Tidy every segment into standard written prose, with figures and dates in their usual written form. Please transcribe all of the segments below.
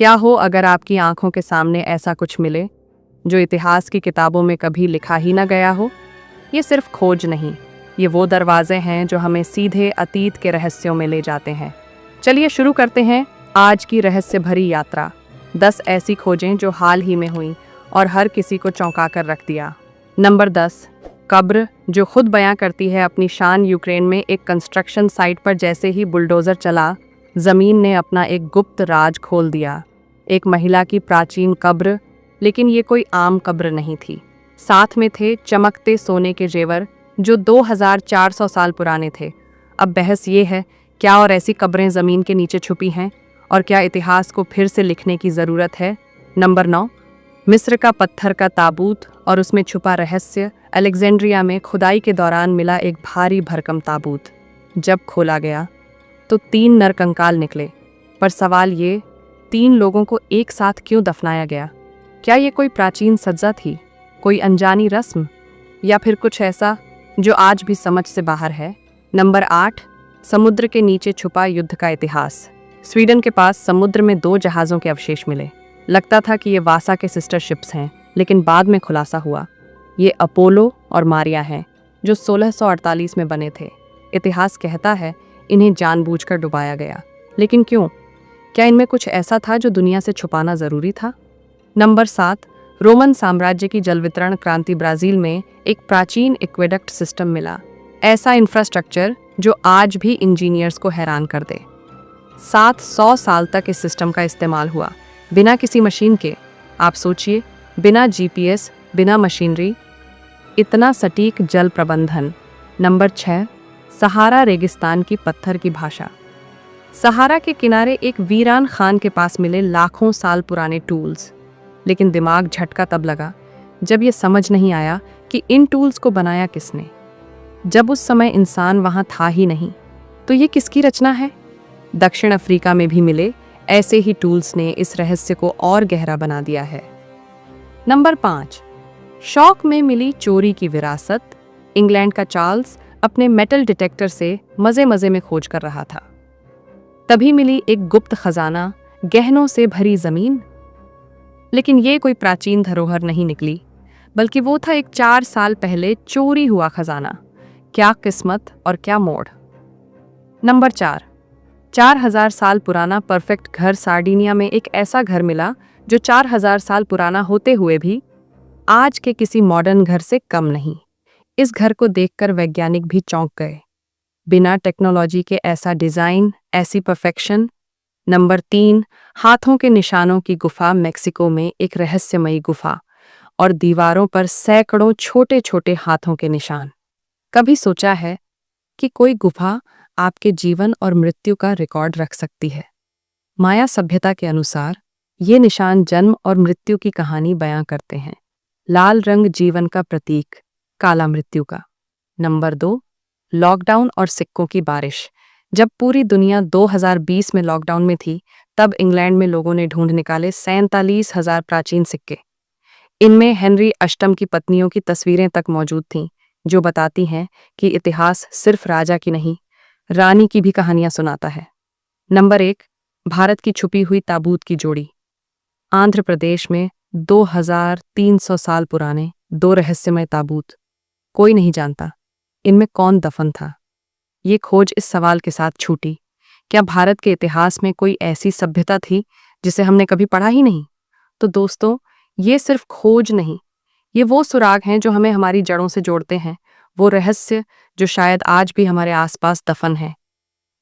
क्या हो अगर आपकी आंखों के सामने ऐसा कुछ मिले जो इतिहास की किताबों में कभी लिखा ही ना गया हो। ये सिर्फ खोज नहीं, ये वो दरवाजे हैं जो हमें सीधे अतीत के रहस्यों में ले जाते हैं। चलिए शुरू करते हैं आज की रहस्य भरी यात्रा। 10 ऐसी खोजें जो हाल ही में हुई और हर किसी को चौंका कर रख दिया। नंबर 10, कब्र जो खुद बयां करती है अपनी शान। यूक्रेन में एक कंस्ट्रक्शन साइट पर जैसे ही बुलडोजर चला, जमीन ने अपना एक गुप्त राज खोल दिया। एक महिला की प्राचीन कब्र, लेकिन ये कोई आम कब्र नहीं थी। साथ में थे चमकते सोने के जेवर जो 2400 साल पुराने थे। अब बहस ये है, क्या और ऐसी कब्रें ज़मीन के नीचे छुपी हैं और क्या इतिहास को फिर से लिखने की ज़रूरत है। नंबर 9, मिस्र का पत्थर का ताबूत और उसमें छुपा रहस्य। अलेक्जेंड्रिया में खुदाई के दौरान मिला एक भारी भरकम ताबूत। जब खोला गया तो 3 नर कंकाल निकले, पर सवाल ये, 3 लोगों को एक साथ क्यों दफनाया गया? क्या ये कोई प्राचीन सज्जा थी, कोई अनजानी रस्म, या फिर कुछ ऐसा जो आज भी समझ से बाहर है। नंबर 8, समुद्र के नीचे छुपा युद्ध का इतिहास। स्वीडन के पास समुद्र में 2 जहाज़ों के अवशेष मिले। लगता था कि ये वासा के सिस्टर शिप्स हैं, लेकिन बाद में खुलासा हुआ ये अपोलो और मारिया हैं, जो 1648 में बने थे। इतिहास कहता है इन्हें जानबूझकर डुबाया गया, लेकिन क्यों? क्या इनमें कुछ ऐसा था जो दुनिया से छुपाना ज़रूरी था? नंबर 7, रोमन साम्राज्य की जल वितरण क्रांति। ब्राज़ील में एक प्राचीन एक्वेडक्ट सिस्टम मिला, ऐसा इंफ्रास्ट्रक्चर जो आज भी इंजीनियर्स को हैरान कर दे। 700 साल तक इस सिस्टम का इस्तेमाल हुआ, बिना किसी मशीन के। आप सोचिए, बिना जीपीएस, बिना मशीनरी, इतना सटीक जल प्रबंधन। नंबर 6, सहारा रेगिस्तान की पत्थर की भाषा। सहारा के किनारे एक वीरान खान के पास मिले लाखों साल पुराने टूल्स, लेकिन दिमाग झटका तब लगा जब ये समझ नहीं आया कि इन टूल्स को बनाया किसने। जब उस समय इंसान वहां था ही नहीं, तो ये किसकी रचना है? दक्षिण अफ्रीका में भी मिले ऐसे ही टूल्स ने इस रहस्य को और गहरा बना दिया है। नंबर 5, शौक में मिली चोरी की विरासत। इंग्लैंड का चार्ल्स अपने मेटल डिटेक्टर से मजे मजे में खोज कर रहा था। तभी मिली एक गुप्त खजाना, गहनों से भरी जमीन। लेकिन ये कोई प्राचीन धरोहर नहीं निकली, बल्कि वो था एक 4 साल पहले चोरी हुआ खजाना। क्या किस्मत और क्या मोड़। नंबर 4, 4000 साल पुराना परफेक्ट घर। सार्डिनिया में एक ऐसा घर मिला जो 4000 साल पुराना होते हुए भी आज के किसी मॉडर्न घर से कम नहीं। इस घर को देखकर वैज्ञानिक भी चौंक गए। बिना टेक्नोलॉजी के ऐसा डिजाइन, ऐसी परफेक्शन। नंबर 3, हाथों के निशानों की गुफा। मेक्सिको में एक रहस्यमयी गुफा और दीवारों पर सैकड़ों छोटे छोटे हाथों के निशान। कभी सोचा है कि कोई गुफा आपके जीवन और मृत्यु का रिकॉर्ड रख सकती है? माया सभ्यता के अनुसार ये निशान जन्म और मृत्यु की कहानी बयां करते हैं। लाल रंग जीवन का प्रतीक, काला मृत्यु का। नंबर 2, लॉकडाउन और सिक्कों की बारिश। जब पूरी दुनिया 2020 में लॉकडाउन में थी, तब इंग्लैंड में लोगों ने ढूंढ निकाले 47,000 प्राचीन सिक्के। इनमें हेनरी अष्टम की पत्नियों की तस्वीरें तक मौजूद थीं, जो बताती हैं कि इतिहास सिर्फ राजा की नहीं, रानी की भी कहानियां सुनाता है। नंबर 1, भारत की छुपी हुई ताबूत की जोड़ी। आंध्र प्रदेश में 2300 साल पुराने 2 रहस्यमय ताबूत। कोई नहीं जानता इनमें कौन दफन था। ये खोज इस सवाल के साथ छूटी, क्या भारत के इतिहास में कोई ऐसी सभ्यता थी जिसे हमने कभी पढ़ा ही नहीं? तो दोस्तों, ये सिर्फ खोज नहीं, ये वो सुराग हैं जो हमें हमारी जड़ों से जोड़ते हैं, वो रहस्य जो शायद आज भी हमारे आसपास दफन है।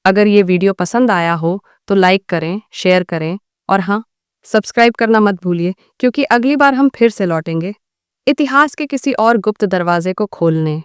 अगर ये वीडियो पसंद आया हो तो लाइक करें, शेयर करें और हाँ, सब्सक्राइब करना मत भूलिए, क्योंकि अगली बार हम फिर से लौटेंगे इतिहास के किसी और गुप्त दरवाजे को खोलने।